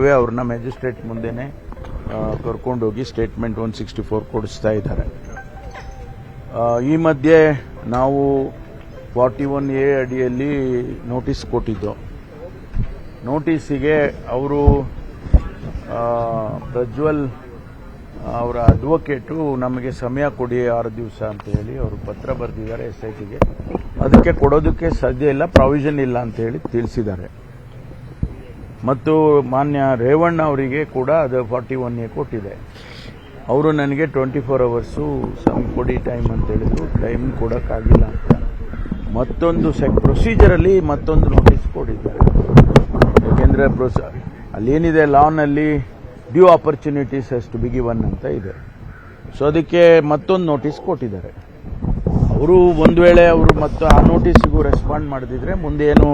ಸದ್ಯವೇ ಅವ್ರನ್ನ ಮ್ಯಾಜಿಸ್ಟ್ರೇಟ್ ಮುಂದೆನೇ ಕರ್ಕೊಂಡೋಗಿ ಸ್ಟೇಟ್ಮೆಂಟ್ 164 ಕೊಡಿಸ್ತಾ ಇದ್ದಾರೆ. ಈ ಮಧ್ಯೆ ನಾವು 41A ಅಡಿಯಲ್ಲಿ ನೋಟಿಸ್ ಕೊಟ್ಟಿದ್ದು. ನೋಟಿಸಿಗೆ ಅವರು ಪ್ರಜ್ವಲ್ ಅವರ ಅಡ್ವೊಕೇಟು ನಮಗೆ ಸಮಯ ಕೊಡಿ 6 ದಿವಸ ಅಂತ ಹೇಳಿ ಅವರು ಪತ್ರ ಬರೆದಿದ್ದಾರೆ SITಗೆ. ಅದಕ್ಕೆ ಕೊಡೋದಕ್ಕೆ ಸಾಧ್ಯ ಇಲ್ಲ, ಪ್ರಾವಿಷನ್ ಇಲ್ಲ ಅಂತ ಹೇಳಿ ತಿಳಿಸಿದ್ದಾರೆ. ಮತ್ತು ಮಾನ್ಯ ರೇವಣ್ಣ ಅವರಿಗೆ ಕೂಡ ಅದು 41A ಕೊಟ್ಟಿದೆ. ಅವರು ನನಗೆ 24 ಅವರ್ಸು ಕೊಡಿ ಟೈಮ್ ಅಂತ ಹೇಳಿದ್ರು. ಟೈಮ್ ಕೊಡೋಕ್ಕಾಗಿಲ್ಲ ಅಂತ ಮತ್ತೊಂದು ಪ್ರೊಸೀಜರಲ್ಲಿ ಮತ್ತೊಂದು ನೋಟಿಸ್ ಕೊಟ್ಟಿದ್ದಾರೆ. ಯಾಕೆಂದರೆ ಅಲ್ಲೇನಿದೆ ಲಾನಲ್ಲಿ due opportunities has to be given ಅಂತ ಇದೆ. ಸೊ ಅದಕ್ಕೆ ಮತ್ತೊಂದು ನೋಟಿಸ್ ಕೊಟ್ಟಿದ್ದಾರೆ. ಅವರು ಒಂದು ವೇಳೆ ಅವರು ಮತ್ತು ಆ ನೋಟಿಸಿಗೂ ರೆಸ್ಪಾಂಡ್ ಮಾಡದಿದ್ರೆ ಮುಂದೆ ಏನು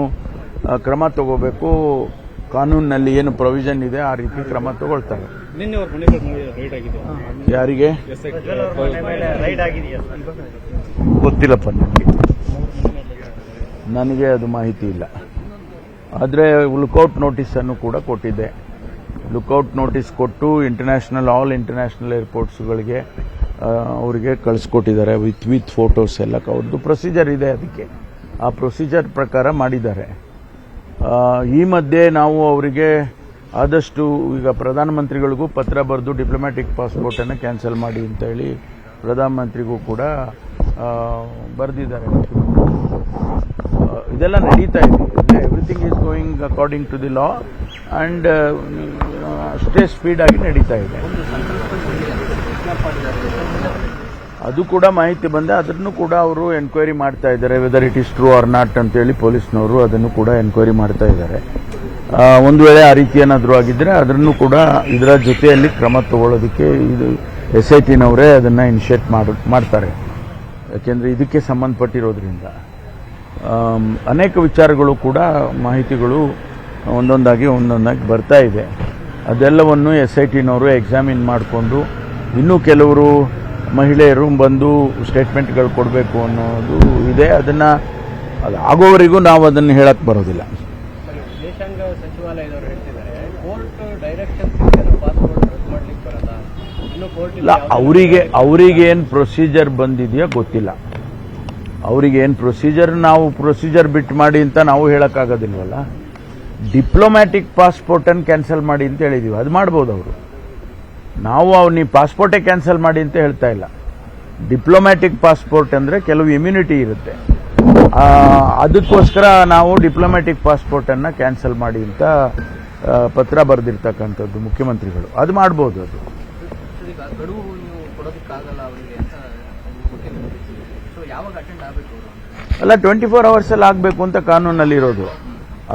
ಕ್ರಮ ತಗೋಬೇಕು, ಕಾನೂನಿನಲ್ಲಿ ಏನು ಪ್ರೊವಿಷನ್ ಇದೆ ಆ ರೀತಿ ಕ್ರಮ ತಗೊಳ್ತಾರೆ. ಯಾರಿಗೆ ಗೊತ್ತಿಲ್ಲಪ್ಪ, ನನಗೆ ಅದು ಮಾಹಿತಿ ಇಲ್ಲ. ಆದರೆ ಲುಕೌಟ್ ನೋಟಿಸನ್ನು ಕೂಡ ಕೊಟ್ಟಿದ್ದೆ. ಲುಕೌಟ್ ನೋಟಿಸ್ ಕೊಟ್ಟು ಆಲ್ ಇಂಟರ್ನ್ಯಾಷನಲ್ ಏರ್ಪೋರ್ಟ್ಸ್ಗಳಿಗೆ ಅವರಿಗೆ ಕಳಿಸ್ಕೊಟ್ಟಿದ್ದಾರೆ ವಿತ್ ಫೋಟೋಸ್ ಎಲ್ಲ. ಅವ್ರದ್ದು ಪ್ರೊಸೀಜರ್ ಇದೆ, ಅದಕ್ಕೆ ಆ ಪ್ರೊಸೀಜರ್ ಪ್ರಕಾರ ಮಾಡಿದ್ದಾರೆ. ಈ ಮಧ್ಯೆ ನಾವು ಅವರಿಗೆ ಆದಷ್ಟು ಈಗ ಪ್ರಧಾನಮಂತ್ರಿಗಳಿಗೂ ಪತ್ರ ಬರೆದು ಡಿಪ್ಲೊಮ್ಯಾಟಿಕ್ ಪಾಸ್ಪೋರ್ಟನ್ನು ಕ್ಯಾನ್ಸಲ್ ಮಾಡಿ ಅಂತ ಹೇಳಿ ಪ್ರಧಾನಮಂತ್ರಿಗೂ ಕೂಡ ಬರೆದಿದ್ದಾರೆ. ಇದೆಲ್ಲ ನಡೀತಾ ಇದೆ. Everything is going according to the law and ಅಷ್ಟೇ ಸ್ಪೀಡ್ ಆಗಿ ನಡೀತಾ ಇದೆ. ಅದು ಕೂಡ ಮಾಹಿತಿ ಬಂದೆ, ಅದನ್ನು ಕೂಡ ಅವರು ಎನ್ಕ್ವೈರಿ ಮಾಡ್ತಾ ಇದ್ದಾರೆ. Whether it is true or not ಅಂತೇಳಿ ಪೊಲೀಸ್ನವರು ಅದನ್ನು ಕೂಡ ಎನ್ಕ್ವೈರಿ ಮಾಡ್ತಾ ಇದ್ದಾರೆ. ಒಂದು ವೇಳೆ ಆ ರೀತಿ ಏನಾದರೂ ಆಗಿದ್ರೆ ಅದನ್ನು ಕೂಡ ಇದರ ಜೊತೆಯಲ್ಲಿ ಕ್ರಮ ತಗೊಳ್ಳೋದಕ್ಕೆ ಇದು SITನವರೇ ಅದನ್ನು ಇನಿಷಿಯೇಟ್ ಮಾಡ್ತಾರೆ. ಯಾಕೆಂದರೆ ಇದಕ್ಕೆ ಸಂಬಂಧಪಟ್ಟಿರೋದ್ರಿಂದ ಅನೇಕ ವಿಚಾರಗಳು ಕೂಡ ಮಾಹಿತಿಗಳು ಒಂದೊಂದಾಗಿ ಬರ್ತಾ ಇದೆ. ಅದೆಲ್ಲವನ್ನು SITನವರು ಎಕ್ಸಾಮಿನ್ ಮಾಡಿಕೊಂಡು ಇನ್ನೂ ಕೆಲವರು ಮಹಿಳೆಯರು ಬಂದು ಸ್ಟೇಟ್ಮೆಂಟ್ಗಳು ಕೊಡಬೇಕು ಅನ್ನೋದು ಇದೆ. ಅದು ಆಗೋವರೆಗೂ ನಾವು ಅದನ್ನು ಹೇಳಕ್ಕೆ ಬರೋದಿಲ್ಲ. ವಿದೇಶಾಂಗ ಸಚಿವಾಲಯದವರು ಹೇಳ್ತಿದ್ದಾರೆ ಕೋರ್ಟ್ ಡೈರೆಕ್ಷನ್ ಪಾಸ್ಪೋರ್ಟ್ ರದ್ದು ಮಾಡಲಿಕ್ಕೆ ಬರಲ್ಲ. ಇನ್ನು ಕೋರ್ಟ್ ಅವರಿಗೆ ಏನು ಪ್ರೊಸೀಜರ್ ಬಂದಿದೆಯೋ ಗೊತ್ತಿಲ್ಲ. ಅವರಿಗೆ ಏನು ಪ್ರೊಸೀಜರ್, ನಾವು ಪ್ರೊಸೀಜರ್ ಬಿಟ್ಟು ಮಾಡಿ ಅಂತ ನಾವು ಹೇಳಕ್ಕಾಗೋದಿಲ್ವಲ್ಲ. ಡಿಪ್ಲೊಮ್ಯಾಟಿಕ್ ಪಾಸ್ಪೋರ್ಟನ್ನು ಕ್ಯಾನ್ಸಲ್ ಮಾಡಿ ಅಂತ ಹೇಳಿದೀವಿ, ಅದು ಮಾಡ್ಬೋದು ಅವರು. ನಾವು ನೀವು ಪಾಸ್ಪೋರ್ಟೇ ಕ್ಯಾನ್ಸಲ್ ಮಾಡಿ ಅಂತ ಹೇಳ್ತಾ ಇಲ್ಲ. ಡಿಪ್ಲೊಮ್ಯಾಟಿಕ್ ಪಾಸ್ಪೋರ್ಟ್ ಅಂದರೆ ಕೆಲವು ಇಮ್ಯುನಿಟಿ ಇರುತ್ತೆ, ಅದಕ್ಕೋಸ್ಕರ ನಾವು ಡಿಪ್ಲೊಮ್ಯಾಟಿಕ್ ಪಾಸ್ಪೋರ್ಟನ್ನು ಕ್ಯಾನ್ಸಲ್ ಮಾಡಿ ಅಂತ ಪತ್ರ ಬರೆದಿರ್ತಕ್ಕಂಥದ್ದು ಮುಖ್ಯಮಂತ್ರಿಗಳು. ಅದು ಮಾಡ್ಬೋದು. ಅದು ಅಲ್ಲ, 24 ಅವರ್ಸಲ್ಲಿ ಆಗಬೇಕು ಅಂತ ಕಾನೂನಲ್ಲಿರೋದು.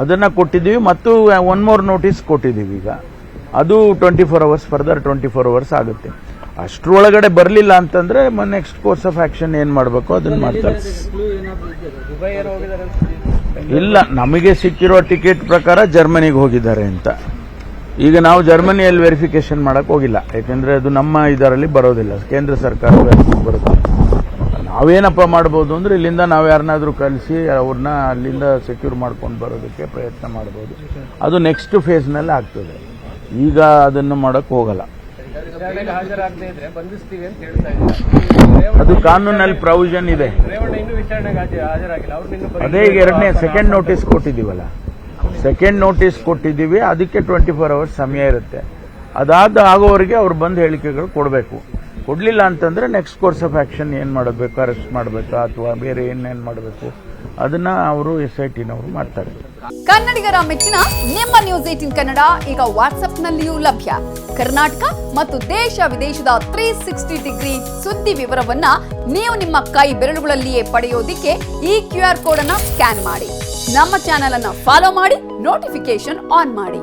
ಅದನ್ನು ಕೊಟ್ಟಿದ್ದೀವಿ ಮತ್ತು 1 more ನೋಟಿಸ್ ಕೊಟ್ಟಿದ್ದೀವಿ. ಈಗ ಅದು 24 ಅವರ್ಸ್, ಫರ್ದರ್ 24 ಅವರ್ಸ್ ಆಗುತ್ತೆ. ಅಷ್ಟರೊಳಗಡೆ ಬರಲಿಲ್ಲ ಅಂತಂದ್ರೆ ನೆಕ್ಸ್ಟ್ ಕೋರ್ಸ್ ಆಫ್ ಆಕ್ಷನ್ ಏನ್ ಮಾಡಬೇಕು ಅದನ್ನ ಮಾಡ್ತಾರೆ. ಇಲ್ಲ, ನಮಗೆ ಸಿಕ್ಕಿರೋ ಟಿಕೆಟ್ ಪ್ರಕಾರ ಜರ್ಮನಿಗೆ ಹೋಗಿದ್ದಾರೆ ಅಂತ. ಈಗ ನಾವು ಜರ್ಮನಿಯಲ್ಲಿ ವೆರಿಫಿಕೇಶನ್ ಮಾಡಕ್ ಹೋಗಿಲ್ಲ, ಯಾಕೆಂದ್ರೆ ಅದು ನಮ್ಮ ಇದರಲ್ಲಿ ಬರೋದಿಲ್ಲ, ಕೇಂದ್ರ ಸರ್ಕಾರ ಬರುತ್ತೆ. ನಾವೇನಪ್ಪ ಮಾಡ್ಬೋದು ಅಂದ್ರೆ ಇಲ್ಲಿಂದ ನಾವು ಯಾರನ್ನಾದ್ರೂ ಕಳಿಸಿ ಅವ್ರನ್ನ ಅಲ್ಲಿಂದ ಸೆಕ್ಯೂರ್ ಮಾಡ್ಕೊಂಡು ಬರೋದಕ್ಕೆ ಪ್ರಯತ್ನ ಮಾಡ್ಬೋದು. ಅದು ನೆಕ್ಸ್ಟ್ ಫೇಸ್ನಲ್ಲಿ ಆಗ್ತದೆ. ಈಗ ಅದನ್ನು ಮಾಡಕ್ ಹೋಗಲ್ಲ. ಅದು ಕಾನೂನಲ್ಲಿ ಪ್ರಾವಿಷನ್ ಇದೆ. ಅದೇ ಈಗ ಸೆಕೆಂಡ್ ನೋಟಿಸ್ ಕೊಟ್ಟಿದ್ದೀವಲ್ಲ, ಸೆಕೆಂಡ್ ನೋಟಿಸ್ ಕೊಟ್ಟಿದ್ದೀವಿ. ಅದಕ್ಕೆ 24 ಅವರ್ಸ್ ಸಮಯ ಇರುತ್ತೆ. ಆಗೋವರೆಗೆ ಅವ್ರು ಬಂದು ಹೇಳಿಕೆಗಳು ಕೊಡಬೇಕು. ಕೊಡಲಿಲ್ಲ ಅಂತಂದ್ರೆ ನೆಕ್ಸ್ಟ್ ಕೋರ್ಸ್ ಆಫ್ ಆಕ್ಷನ್ ಏನ್ ಮಾಡಬೇಕು, ಅರೆಸ್ಟ್ ಮಾಡಬೇಕಾ ಅಥವಾ ಬೇರೆ ಏನೇನ್ ಮಾಡಬೇಕು ಅದನ್ನ ಅವರು SITನವರು ಮಾಡ್ತಾರೆ. ಕನ್ನಡಿಗರ ಮೆಚ್ಚಿನ ನಿಮ್ಮ ನ್ಯೂಸ್ 18 ಕನ್ನಡ ಈಗ ವಾಟ್ಸ್ಆಪ್ನಲ್ಲಿಯೂ ಲಭ್ಯ. ಕರ್ನಾಟಕ ಮತ್ತು ದೇಶ ವಿದೇಶದ 360 ಡಿಗ್ರಿ ಸುದ್ದಿ ವಿವರವನ್ನ ನೀವು ನಿಮ್ಮ ಕೈ ಬೆರಳುಗಳಲ್ಲಿಯೇ ಪಡೆಯೋದಿಕ್ಕೆ ಈ QR ಕೋಡ್ ಅನ್ನ ಸ್ಕ್ಯಾನ್ ಮಾಡಿ. ನಮ್ಮ ಚಾನೆಲ್ ಅನ್ನ ಫಾಲೋ ಮಾಡಿ, ನೋಟಿಫಿಕೇಶನ್ ಆನ್ ಮಾಡಿ.